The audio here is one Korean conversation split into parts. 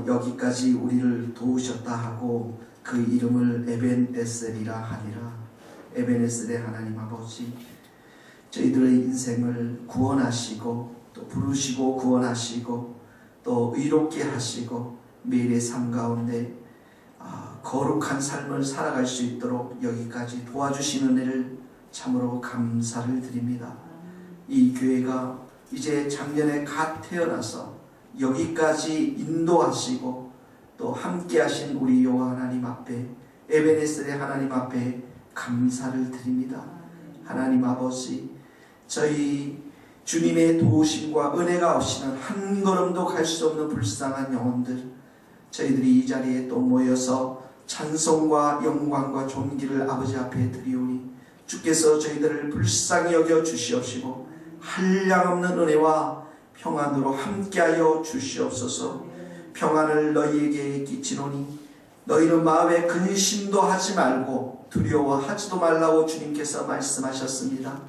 여기까지 우리를 도우셨다 하고 그 이름을 에벤에셀이라 하니라. 에벤에셀의 하나님 아버지, 저희들의 인생을 구원하시고 또 부르시고 구원하시고 또 의롭게 하시고 매일의 삶 가운데 거룩한 삶을 살아갈 수 있도록 여기까지 도와주시는 은혜를 참으로 감사를 드립니다. 이 교회가 이제 작년에 갓 태어나서 여기까지 인도하시고 또 함께 하신 우리 여호와 하나님 앞에, 에베네셀의 하나님 앞에 감사를 드립니다. 하나님 아버지, 저희 주님의 도우심과 은혜가 없이는 한 걸음도 갈 수 없는 불쌍한 영혼들, 저희들이 이 자리에 또 모여서 찬송과 영광과 존귀를 아버지 앞에 드리오니 주께서 저희들을 불쌍히 여겨 주시옵시고 한량없는 은혜와 평안으로 함께하여 주시옵소서. 평안을 너희에게 끼치노니 너희는 마음에 근심도 하지 말고 두려워하지도 말라고 주님께서 말씀하셨습니다.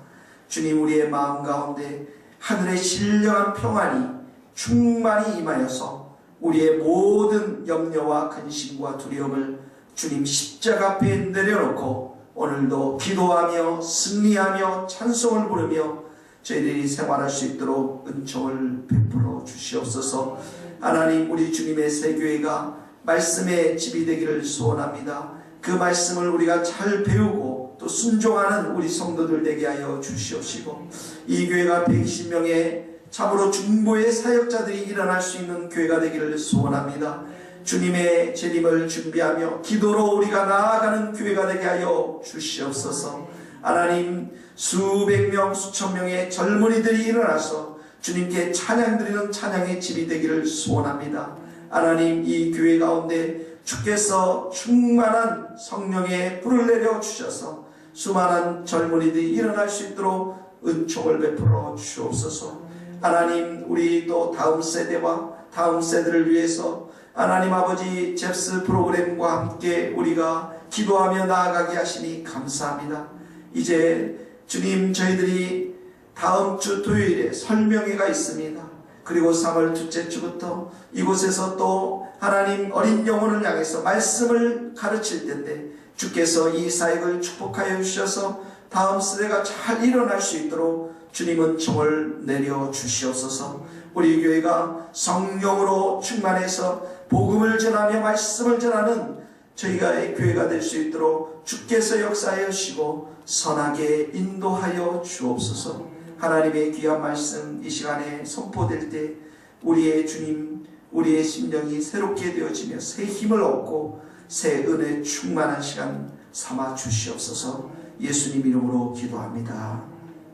주님, 우리의 마음 가운데 하늘의 신령한 평안이 충만히 임하여서 우리의 모든 염려와 근심과 두려움을 주님 십자가 앞에 내려놓고 오늘도 기도하며 승리하며 찬송을 부르며 저희들이 생활할 수 있도록 은총을 베풀어 주시옵소서. 하나님, 우리 주님의 새교회가 말씀의 집이 되기를 소원합니다. 그 말씀을 우리가 잘 배우고 또 순종하는 우리 성도들 되게 하여 주시옵시고, 이 교회가 120명의 참으로 중보의 사역자들이 일어날 수 있는 교회가 되기를 소원합니다. 주님의 재림을 준비하며 기도로 우리가 나아가는 교회가 되게 하여 주시옵소서. 하나님, 수백 명 수천 명의 젊은이들이 일어나서 주님께 찬양 드리는 찬양의 집이 되기를 소원합니다. 하나님, 이 교회 가운데 주께서 충만한 성령의 불을 내려 주셔서 수많은 젊은이들이 일어날 수 있도록 은총을 베풀어 주옵소서. 하나님, 우리 또 다음 세대와 다음 세대를 위해서 하나님 아버지 잽스 프로그램과 함께 우리가 기도하며 나아가게 하시니 감사합니다. 이제 주님, 저희들이 다음 주 토요일에 설명회가 있습니다. 그리고 3월 둘째 주부터 이곳에서 또 하나님 어린 영혼을 향해서 말씀을 가르칠 텐데 주께서 이 사역을 축복하여 주셔서 다음 세대가 잘 일어날 수 있도록 주님 은총을 내려 주시옵소서. 우리 교회가 성령으로 충만해서 복음을 전하며 말씀을 전하는 저희가 교회가 될 수 있도록 주께서 역사하여 주시고 선하게 인도하여 주옵소서. 하나님의 귀한 말씀 이 시간에 선포될 때 우리의 주님, 우리의 심령이 새롭게 되어지며 새 힘을 얻고 새 은혜 충만한 시간 삼아 주시옵소서. 예수님 이름으로 기도합니다.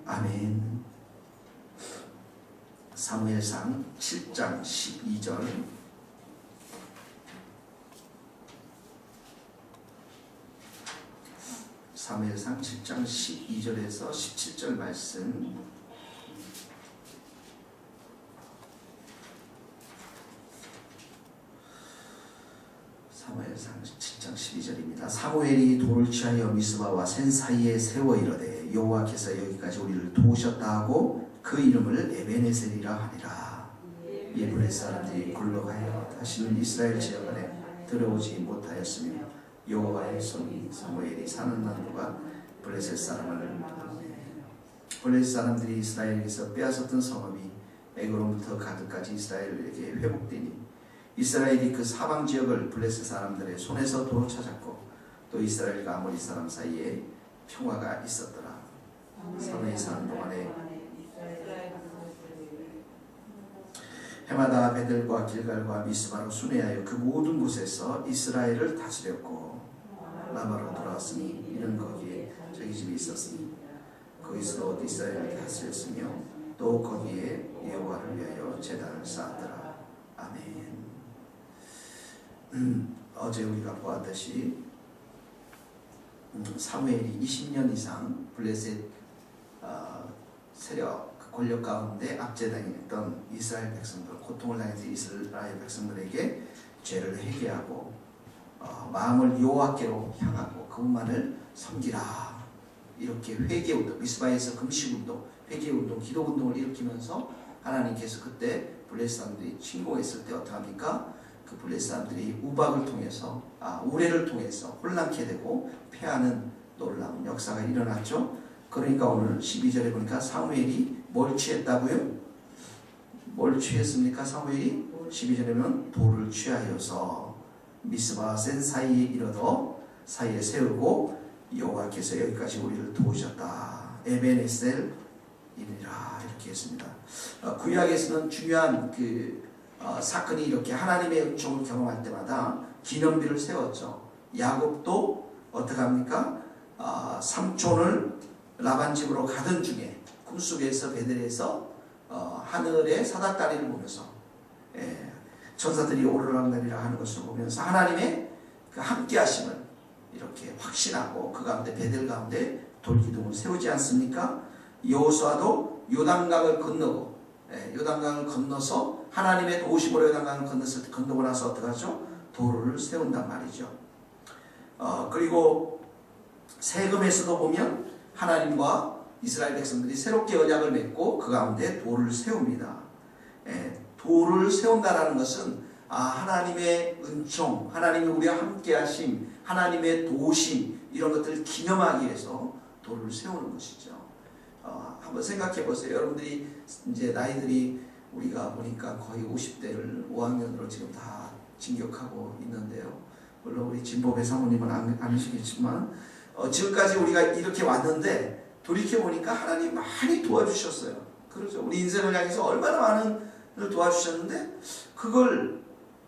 아멘. 사무엘상 7장 12절, 사무엘상 7장 12절에서 17절 말씀, 사무엘상 7장 12절입니다. 사무엘이 돌을 취하여 미스바와 센 사이에 세워 이르되 여호와께서 여기까지 우리를 도우셨다 하고 그 이름을 에베네셀이라 하니라. 예브레 사람들이 굴러가여 다시는 이스라엘 지역 안에 들어오지 못하였으며 여호와의 손이 사무엘이 사는 난도가 블레셋 사람을 블레셋 사람들이 이스라엘에게서 빼앗았던 성읍이 에그론부터 가드까지 이스라엘에게 회복되니 이스라엘이 그 사방 지역을 블레셋 사람들의 손에서 도로 찾았고 또 이스라엘과 아모리 사람 사이에 평화가 있었더라. 사무엘이 사는 동안에 해마다 베델과 길갈과 미스바로 순회하여 그 모든 곳에서 이스라엘을 다스렸고 라마로 돌아왔으니 이는 거기에 자기 집이 있었으니 거기서 이스라엘을 다스렸으며 또 거기에 여호와를 위하여 제단을 쌓았더라. 아멘. 어제 우리가 보았듯이 사무엘이 20년 이상 블레셋 세력 권력 가운데 압제당했던 이스라엘 백성들, 고통을 당해서 이스라엘 백성들에게 죄를 회개하고 마음을 여호와께로 향하고 그분만을 섬기라, 이렇게 회개운동, 미스바에서 금식운동, 회개운동, 기도운동을 일으키면서 하나님께서 그때 블레셋 사람들이 침공했을 때 어떻게 합니까? 그 사람들이 우박을 통해서 우레를 통해서 혼란케 되고 패하는 놀라운 역사가 일어났죠. 그러니까 오늘 12절에 보니까 사무엘이 뭘 취했다고요? 뭘 취했습니까? 사무엘이 12절에는 돌을 취하여서 미스바와 센 사이에 이르러 사이에 세우고 여호와께서 여기까지 우리를 도우셨다. 에벤에셀이니라 이렇게 했습니다. 구약에서는 중요한 사건이 이렇게 하나님의 은총을 경험할 때마다 기념비를 세웠죠. 야곱도 어떻게 합니까? 삼촌을 라반 집으로 가던 중에 꿈속에서 베들에서 하늘의 사닥다리를 보면서 천사들이 오르락내리락 하는 것을 보면서 하나님의 그 함께하심을 이렇게 확신하고 그 가운데 베들 가운데 돌기둥을 세우지 않습니까? 여호수아도 요단강을 건너고 요단강을 건너서 하나님의 도우심으로 요단강을 건너고 나서 어떻게 하죠? 돌을 세운단 말이죠. 그리고 세금에서도 보면 하나님과 이스라엘 백성들이 새롭게 언약을 맺고 그 가운데 돌을 세웁니다. 돌을 세운다라는 것은 하나님의 은총, 하나님이 우리와 함께 하심, 하나님의 도우심 이런 것들을 기념하기 위해서 돌을 세우는 것이죠. 한번 생각해 보세요. 여러분들이 이제 나이들이 우리가 보니까 거의 50대를 5학년으로 지금 다 진격하고 있는데요. 물론 우리 진보배 사모님은 아니시겠지만 지금까지 우리가 이렇게 왔는데 돌이켜보니까 하나님 많이 도와주셨어요. 그렇죠. 우리 인생을 향해서 얼마나 많은 을 도와주셨는데 그걸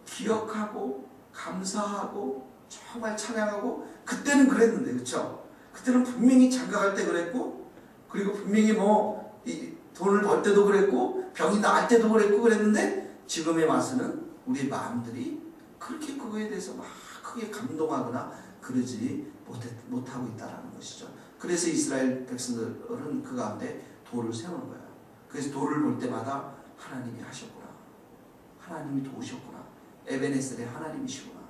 기억하고 감사하고 정말 찬양하고 그때는 그랬는데 그렇죠. 그때는 분명히 장가갈 때 그랬고 그리고 분명히 이 돈을 벌 때도 그랬고 병이 나을 때도 그랬는데 지금에 와서는 우리 마음들이 그렇게 그거에 대해서 막 크게 감동하거나 그러지 못하고 있다는 것이죠. 그래서 이스라엘 백성들은 그 가운데 돌을 세우는 거예요. 그래서 돌을 볼 때마다 하나님이 하셨구나. 하나님이 도우셨구나. 에벤에셀의 하나님이시구나.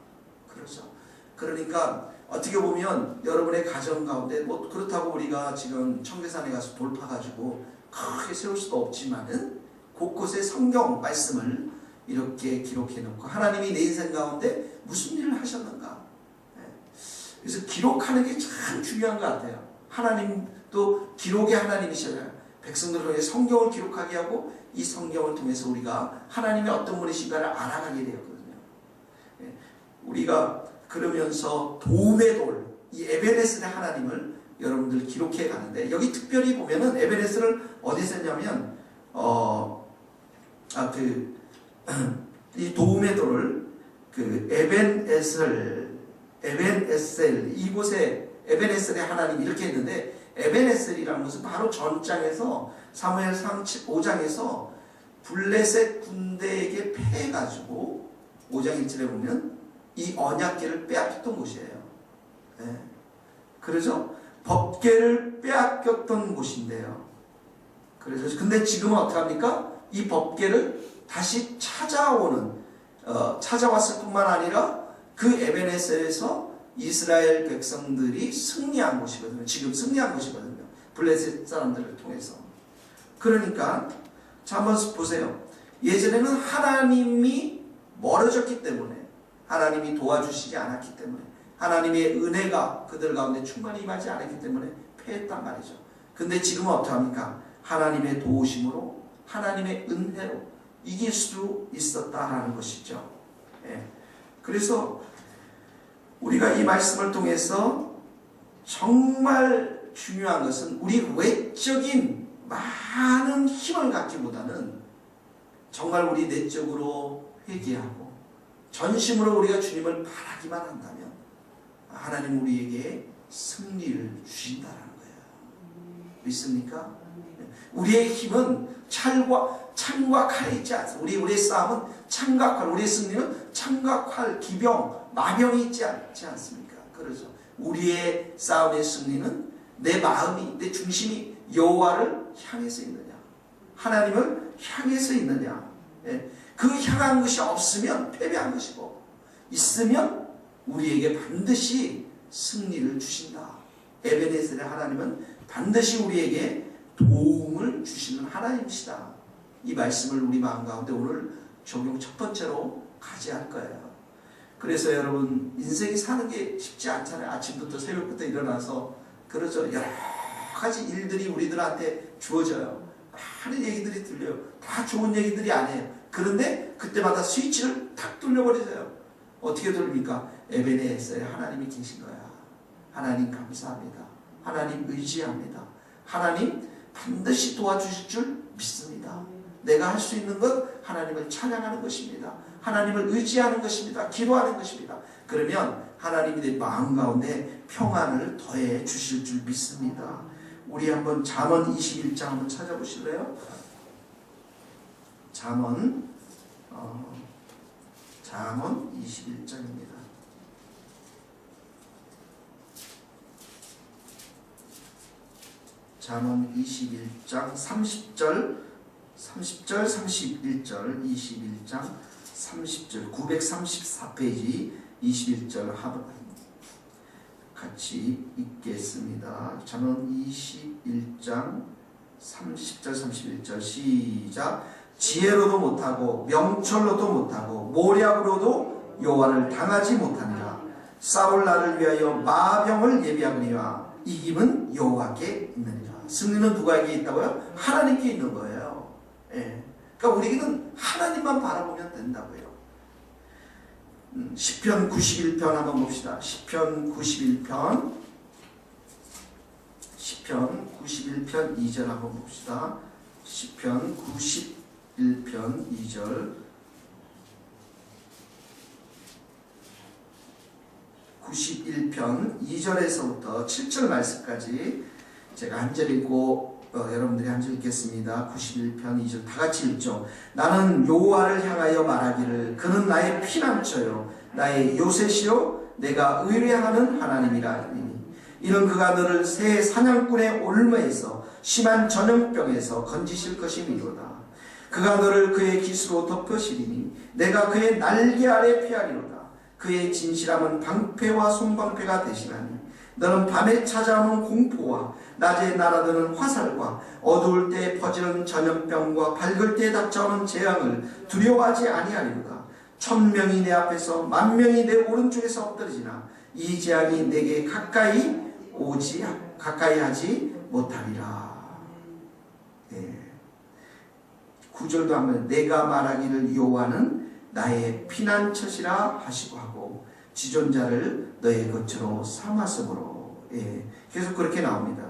그렇죠. 그러니까 어떻게 보면 여러분의 가정 가운데 그렇다고 우리가 지금 청계산에 가서 돌 파가지고 크게 세울 수도 없지만은 곳곳에 성경 말씀을 이렇게 기록해 놓고 하나님이 내 인생 가운데 무슨 일을 하셨는가. 그래서 기록하는 게 참 중요한 것 같아요. 하나님도 기록의 하나님이시잖아요. 백성들을 통해 성경을 기록하게 하고 이 성경을 통해서 우리가 하나님의 어떤 분이신가를 알아가게 되었거든요. 우리가 그러면서 도움의 돌, 이 에벤에셀의 하나님을 여러분들 기록해 가는데 여기 특별히 보면은 에벤에셀을 어디서 했냐면 이 도움의 돌을 에벤에셀 이곳에 에벤에셀의 하나님 이렇게 했는데 에벤에셀이라는 것은 바로 전장에서 사무엘상 5장에서 블레셋 군대에게 패해가지고 5장 1절에 보면 이 언약궤를 빼앗겼던 곳이에요. 그래서 법궤를 빼앗겼던 곳인데요. 그래서 근데 지금은 어떻게 합니까? 이 법궤를 다시 찾아왔을 뿐만 아니라 그 에벤에셀에서 이스라엘 백성들이 승리한 곳이거든요. 지금 승리한 곳이거든요. 블레셋 사람들을 통해서. 그러니까 자 한번 보세요. 예전에는 하나님이 멀어졌기 때문에 하나님이 도와주시지 않았기 때문에 하나님의 은혜가 그들 가운데 충만히 임하지 않았기 때문에 패했단 말이죠. 근데 지금은 어떻게 합니까? 하나님의 도우심으로 하나님의 은혜로 이길 수 있었다라는 것이죠. 그래서 우리가 이 말씀을 통해서 정말 중요한 것은 우리 외적인 많은 힘을 갖기보다는 정말 우리 내적으로 회개하고 전심으로 우리가 주님을 바라기만 한다면 하나님 우리에게 승리를 주신다는 거예요. 믿습니까? 우리의 힘은 창과 칼에 있지 않습니다. 우리의 싸움은 창과 칼, 우리의 승리는 창과 칼, 기병, 마병이 있지 않습니까? 그렇죠. 우리의 싸움의 승리는 내 마음이, 내 중심이 여호와를 향해서 있느냐, 하나님을 향해서 있느냐. 그 향한 것이 없으면 패배한 것이고 있으면 우리에게 반드시 승리를 주신다. 에벤에셀의 하나님은 반드시 우리에게 도움을 주시는 하나님이시다. 이 말씀을 우리 마음 가운데 오늘 적용 첫 번째로 가져야 할 거예요. 그래서 여러분 인생이 사는 게 쉽지 않잖아요. 아침부터 새벽부터 일어나서 그러죠. 여러 가지 일들이 우리들한테 주어져요. 많은 얘기들이 들려요. 다 좋은 얘기들이 아니에요. 그런데 그때마다 스위치를 탁 돌려버리세요. 어떻게 돌립니까? 에베네셀에 하나님이 계신 거야. 하나님 감사합니다. 하나님 의지합니다. 하나님 반드시 도와주실 줄 믿습니다. 내가 할 수 있는 것 하나님을 찬양하는 것입니다. 하나님을 의지하는 것입니다. 기도하는 것입니다. 그러면 하나님이 내 마음 가운데 평안을 더해 주실 줄 믿습니다. 우리 한번 잠언 21장 한번 찾아보실래요? 잠언 21장입니다. 잠언 21장 30절 31절 21장 30절 934페이지 21절 같이 읽겠습니다. 잠언 21장 30절 31절 시작. 지혜로도 못하고 명철로도 못하고 모략으로도 여호와를 당하지 못하니라. 싸울 나를 위하여 마병을 예비하거니와 이김은 여호와께 있느니라. 승리는 누구에게 있다고요? 하나님께 있는 거예요. 예. 그러니까 우리는 하나님만 바라보면 된다고요. 시편 91편 한번 봅시다. 시편 91편 2절 한번 봅시다. 시편 91편 2절 91편 2절에서부터 7절 말씀까지 제가 한 절 읽고 여러분들이 한 절 읽겠습니다. 91편 2절 다 같이 읽죠. 나는 여호와를 향하여 말하기를 그는 나의 피난처요 나의 요새시요 내가 의뢰하는 하나님이라. 이는 그가 너를 새 사냥꾼의 올무에서 심한 전염병에서 건지실 것이미로다. 그가 너를 그의 깃으로 덮으시리니 내가 그의 날개 아래 피하리로다. 그의 진실함은 방패와 손방패가 되시나니 너는 밤에 찾아오는 공포와 낮에 날아드는 화살과 어두울 때 퍼지는 전염병과 밝을 때 닥쳐오는 재앙을 두려워하지 아니하리로다. 1000명이 내 앞에서 10,000명이 내 오른쪽에서 엎드러지나 이 재앙이 내게 가까이 하지 못하리라. 네. 9절도 하면 내가 말하기를 여호와는 나의 피난처시라 하시고 하고 지존자를 너의 것으로 삼았으므로. 예, 계속 그렇게 나옵니다.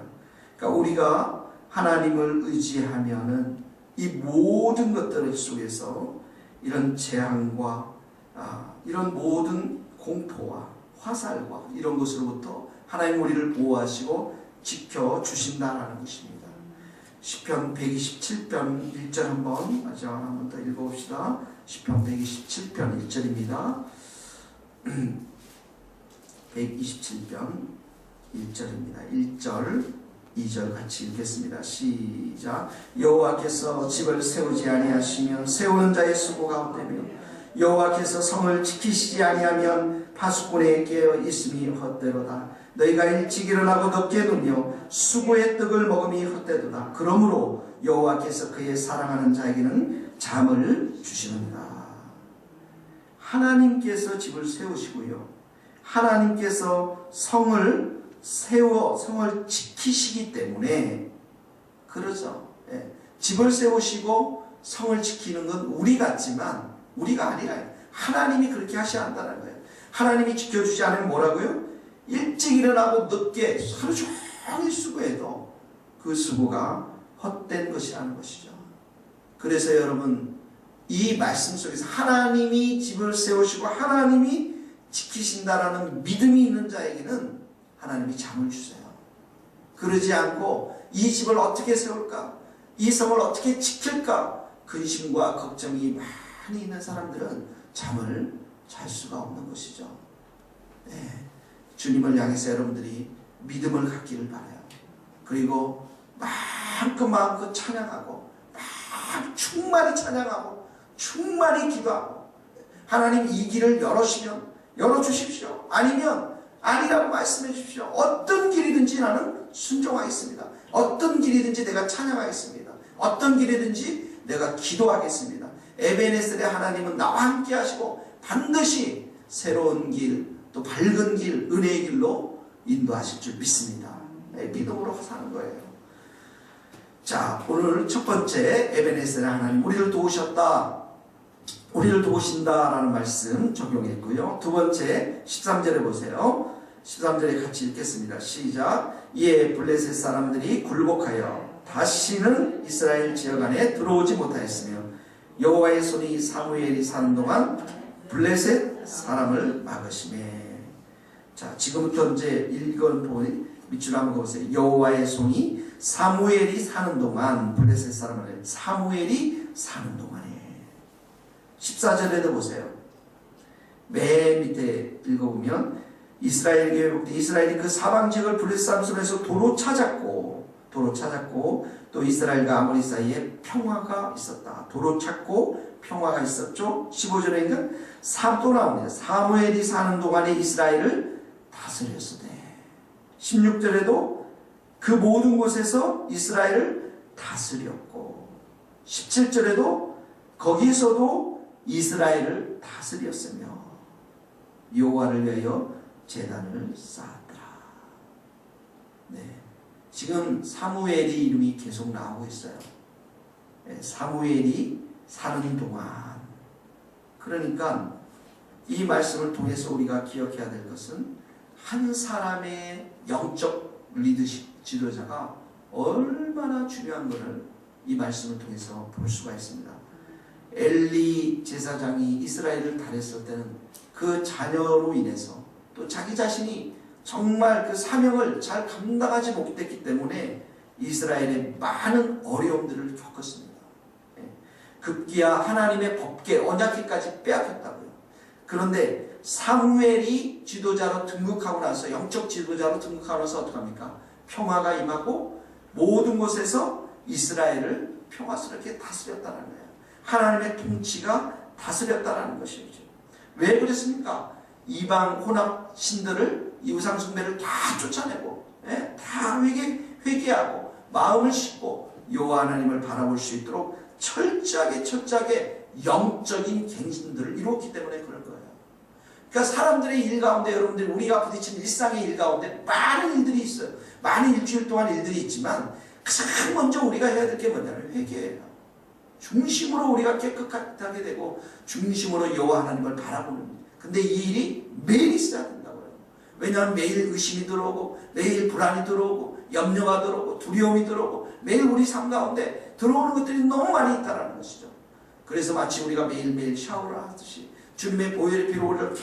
그러니까 우리가 하나님을 의지하면은 이 모든 것들 속에서 이런 재앙과 이런 모든 공포와 화살과 이런 것으로부터 하나님 우리를 보호하시고 지켜주신다라는 것입니다. 시편 127편 1절 한번 더 읽어봅시다. 시편 127편 1절입니다. 127편 1절입니다. 1절 2절 같이 읽겠습니다. 시작. 여호와께서 집을 세우지 아니하시면 세우는 자의 수고가 헛되며 여호와께서 성을 지키시지 아니하면 파수꾼에 깨어 있음이 헛되로다. 너희가 일찍 일어나고 늦게 누며 수고의 떡을 먹음이 헛되도다. 그러므로 여호와께서 그의 사랑하는 자에게는 잠을 주시는다. 하나님께서 집을 세우시고요. 하나님께서 성을 지키시기 때문에 그러죠. 예. 집을 세우시고 성을 지키는 건 우리 같지만 우리가 아니라 하나님이 그렇게 하셔야 한다는 거예요. 하나님이 지켜주지 않으면 뭐라고요? 일찍 일어나고 늦게 하루 종일 수고해도 그 수고가 헛된 것이라는 것이죠. 그래서 여러분 이 말씀 속에서 하나님이 집을 세우시고 하나님이 지키신다라는 믿음이 있는 자에게는 하나님이 잠을 주세요. 그러지 않고 이 집을 어떻게 세울까? 이 성을 어떻게 지킬까? 근심과 걱정이 많이 있는 사람들은 잠을 잘 수가 없는 것이죠. 네. 주님을 향해서 여러분들이 믿음을 갖기를 바라요. 그리고 마음껏 찬양하고 충만히 찬양하고 충만히 기도하고 하나님 이 길을 열어주십시오. 아니면 아니라고 말씀해 주십시오. 어떤 길이든지 나는 순종하겠습니다. 어떤 길이든지 내가 찬양하겠습니다. 어떤 길이든지 내가 기도하겠습니다. 에베네셀의 하나님은 나와 함께 하시고 반드시 새로운 길, 또 밝은 길, 은혜의 길로 인도하실 줄 믿습니다. 믿음으로 사는 거예요. 자, 오늘 첫 번째 에베네셀의 하나님, 우리를 도우셨다, 우리를 도우신다라는 말씀 적용했고요. 두 번째 13절에 보세요. 13절에 같이 읽겠습니다. 시작. 이에 블레셋 사람들이 굴복하여 다시는 이스라엘 지역 안에 들어오지 못하였으며 여호와의 손이 사무엘이 사는 동안 블레셋 사람을 막으시매. 자, 지금부터 이제 읽은 부분이 밑줄 한번 보세요. 여호와의 손이 사무엘이 사는 동안, 블레셋 사람을, 사무엘이 사는 동안에. 14절에도 보세요. 맨 밑에 읽어보면 이스라엘이 그 사방 지역을 블레셋 사람 손에서 도로 찾았고 또 이스라엘과 아모리 사이에 평화가 있었다. 도로 찾고 평화가 있었죠. 15절에는 또 나옵니다. 사무엘이 사는 동안에 이스라엘을 다스렸으되. 16절에도 그 모든 곳에서 이스라엘을 다스렸고, 17절에도 거기서도 이스라엘을 다스렸으며 여호와를 위하여 제단을 쌓았더라. 네, 지금 사무엘이 이름이 계속 나오고 있어요. 네, 사무엘이 사는 동안. 그러니까 이 말씀을 통해서 우리가 기억해야 될 것은 한 사람의 영적 리더십 지도자가 얼마나 중요한 것을 이 말씀을 통해서 볼 수가 있습니다. 엘리 제사장이 이스라엘을 다렸을 때는 그 자녀로 인해서 또 자기 자신이 정말 그 사명을 잘 감당하지 못했기 때문에 이스라엘의 많은 어려움들을 겪었습니다. 급기야 하나님의 법계 언약궤까지 빼앗겼다고요. 그런데 사무엘이 지도자로 등극하고 나서, 영적 지도자로 등극하고 나서 어떡합니까? 평화가 임하고 모든 곳에서 이스라엘을 평화스럽게 다스렸다는 거예요. 하나님의 통치가 다스렸다는 것이죠. 왜 그랬습니까? 이방 혼합 신들을, 이 우상 숭배를 다 쫓아내고, 다 회개하고 마음을 씻고 여호와 하나님을 바라볼 수 있도록 철저하게 영적인 갱신들을 이루었기 때문에 그럴 거예요. 그러니까 사람들의 일 가운데, 여러분들이 우리가 부딪히는 일상의 일 가운데 많은 일들이 있어요. 많은 일주일 동안 일들이 있지만 가장 먼저 우리가 해야 될 게 뭐냐면 회개예요. 중심으로 우리가 깨끗하게 되고 중심으로 여호와 하나님을 바라보는. 근데 이 일이 매일 있어야 된다고요. 왜냐하면 매일 의심이 들어오고, 매일 불안이 들어오고, 염려가 들어오고, 두려움이 들어오고, 매일 우리 삶 가운데 들어오는 것들이 너무 많이 있다는 것이죠. 그래서 마치 우리가 매일매일 샤워를 하듯이 주님의 보혈의 피로 우리를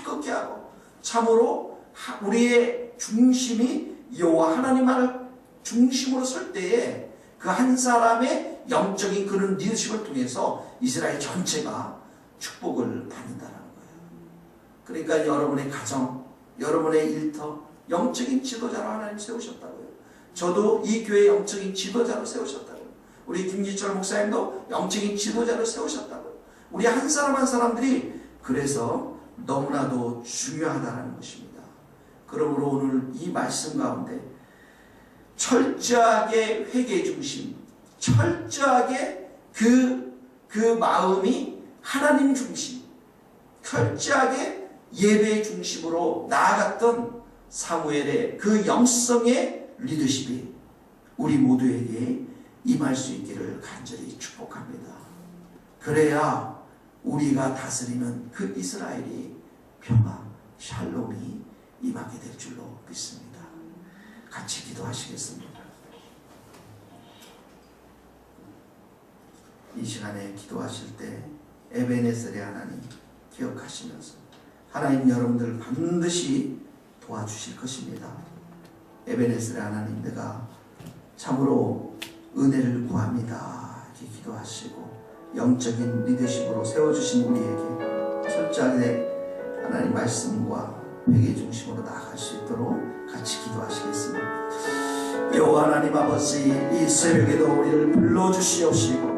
깨끗게 하고, 참으로 우리의 중심이 여호와 하나님만을 중심으로 설 때에 그 한 사람의 영적인 그런 리더십을 통해서 이스라엘 전체가 축복을 받는다는 거예요. 그러니까 여러분의 가정, 여러분의 일터, 영적인 지도자로 하나님 세우셨다고요. 저도 이 교회 영적인 지도자로 세우셨다고요. 우리 김기철 목사님도 영적인 지도자로 세우셨다고요. 우리 한 사람 한 사람들이 그래서 너무나도 중요하다는 것입니다. 그러므로 오늘 이 말씀 가운데 철저하게 회개 중심, 철저하게 그 마음이 하나님 중심, 철저하게 예배 중심으로 나아갔던 사무엘의 그 영성의 리더십이 우리 모두에게 임할 수 있기를 간절히 축복합니다. 그래야 우리가 다스리는 그 이스라엘이 평화, 샬롬이 임하게 될 줄로 믿습니다. 같이 기도하시겠습니다. 이 시간에 기도하실 때 에베네셀의 하나님 기억하시면서 하나님 여러분들을 반드시 도와주실 것입니다. 에베네셀의 하나님, 내가 참으로 은혜를 구합니다. 이렇게 기도하시고 영적인 리더십으로 세워주신 우리에게 철저하게 하나님 말씀과 회개 중심으로 나아갈 수 있도록 같이 기도하시겠습니다. 여호와 하나님 아버지, 이 새벽에도 우리를 불러주시고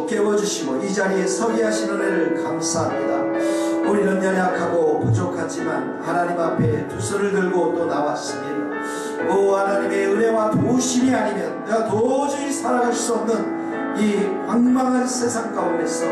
깨워주시고 이 자리에 서게 하신 은혜를 감사합니다. 우리는 연약하고 부족하지만 하나님 앞에 두 손을 들고 또 나왔습니다. 오 하나님의 은혜와 도우심이 아니면 내가 도저히 살아갈 수 없는 이 황망한 세상 가운데서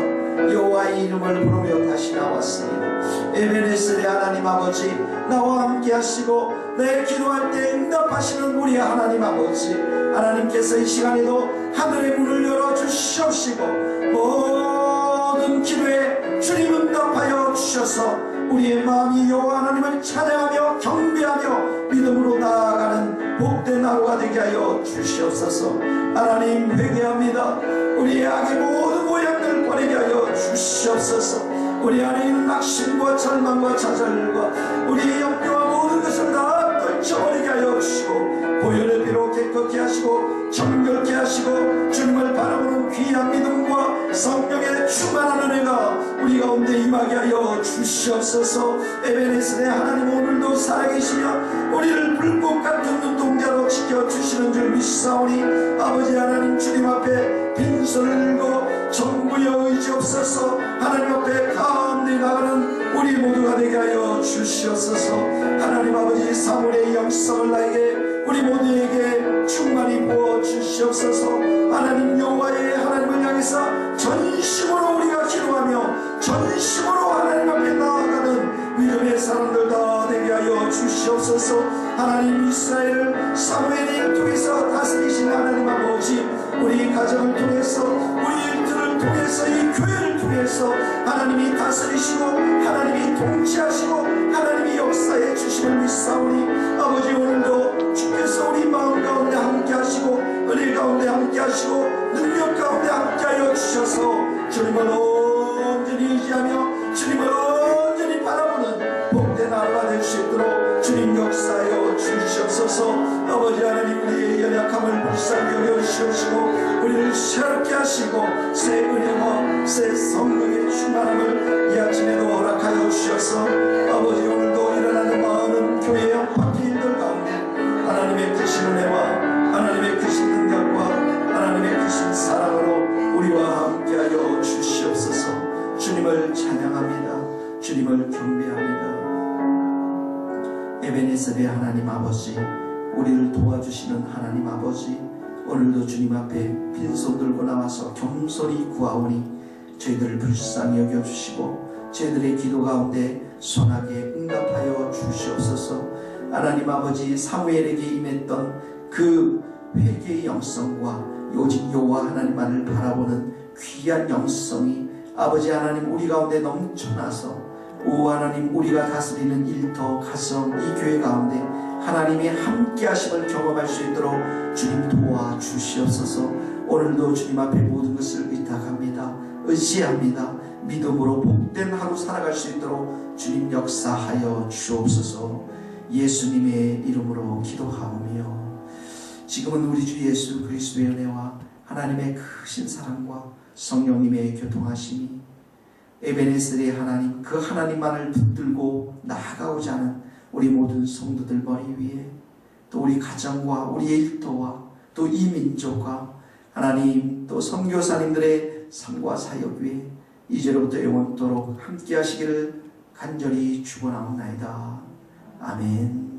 여호와의 이름을 부르며 다시 나왔습니다. 에베네셀의 하나님 아버지, 나와 함께 하시고 내 기도할 때 응답하시는 우리 하나님 아버지, 하나님께서 이 시간에도 하늘의 문을 열어주시옵시고 모든 기도에 주님 응답하여 주셔서 우리의 마음이 여호와 하나님을 찬양하며 경배하며 믿음으로 나아가는 복된 하루가 되게 하여 주시옵소서. 하나님 회개합니다. 우리의 악의 모든 모양들 버리게 하여 주시옵소서. 우리 안에 있는 낙심과 절망과 좌절과 우리의 염려와 모든 것을 다 떨쳐버리게 하여 주시고 보혈의 피로 깨끗게 하시고 정결케 하시고 주님을 바라보는 귀한 믿음과 성령의 충만한 은혜가 우리 가운데 임하게 하여 주시옵소서. 에베네셀의 하나님, 오늘도 살아계시며 우리를 불꽃 같은 눈동자로 지켜주시는 줄 믿사오니 아버지 하나님, 주님 앞에 빈손을 들고 정부여 의지옵소서. 하나님 앞에 가운데 나가는 우리 모두가 되게 하여 주시옵소서. 하나님 아버지, 사물의 영성을 나에게 우리 모두에게 충만히 부어 주시옵소서. 하나님, 여호와의 하나님을 향해서 전심으로 우리가 기도하며 전심으로 하나님 앞에 나아가는 믿음의 사람들 다 되게 하여 주시옵소서. 하나님, 이스라엘을 사무엘을 통해서 다스리신 하나님 아버지, 우리 가정을 통해서 우리 일들을 통해서 이 교회를 통해서 하나님이 다스리시고 하나님이 통치하시고 하나님이 역사해 주심을 믿사오니 아버지, 오늘도 주께서 우리 마음 가운데 함께 하시고 은혜 가운데 함께 하시고 능력 가운데 함께 하여 주셔서 주님을 온전히 의지하며 주님을 온전히 바라보는 복된 하루가 될 수 있도록 주님 역사하여 주시옵소서. 아버지 하나님, 우리의 연약함을 불쌍히 여겨 주시옵시고 우리를 새롭게 하시고 새 은혜와 새 성령의 충만함을 이 아침에도 허락하여 주셔서 아버지, 오늘도 일어나는 많은 교회의 바뀐 일들 가운데 하나님의 크신 은혜와 하나님의 크신 능력과 하나님의 크신 사랑으로 우리와 함께하여 주시옵소서. 주님을 찬양합니다. 주님을 경배합니다. 에베네셀의 하나님 아버지, 우리를 도와주시는 하나님 아버지, 오늘도 주님 앞에 빈손 들고 나와서 겸손히 구하오니 저희들을 불쌍히 여겨주시고 저희들의 기도 가운데 선하게 응답하여 주시옵소서. 하나님 아버지, 사무엘에게 임했던 그 회개의 영성과 오직 여호와 하나님만을 바라보는 귀한 영성이 아버지 하나님 우리 가운데 넘쳐나서 오 하나님, 우리가 다스리는 일터, 가정, 이 교회 가운데 하나님의 함께 하심을 경험할 수 있도록 주님 도와주시옵소서. 오늘도 주님 앞에 모든 것을 의탁합니다. 의지합니다. 믿음으로 복된 하루 살아갈 수 있도록 주님 역사하여 주옵소서. 예수님의 이름으로 기도하오며 지금은 우리 주 예수 그리스도의 은혜와 하나님의 크신 사랑과 성령님의 교통하심이 에베네셀의 하나님, 그 하나님만을 붙들고 나아가고자 하는 우리 모든 성도들 머리 위에 또 우리 가정과 우리의 일터와 또 이 민족과 하나님 또 선교사님들의 삶과 사역 위에 이제로부터 영원토록 함께 하시기를 간절히 축원하옵나이다. 아멘.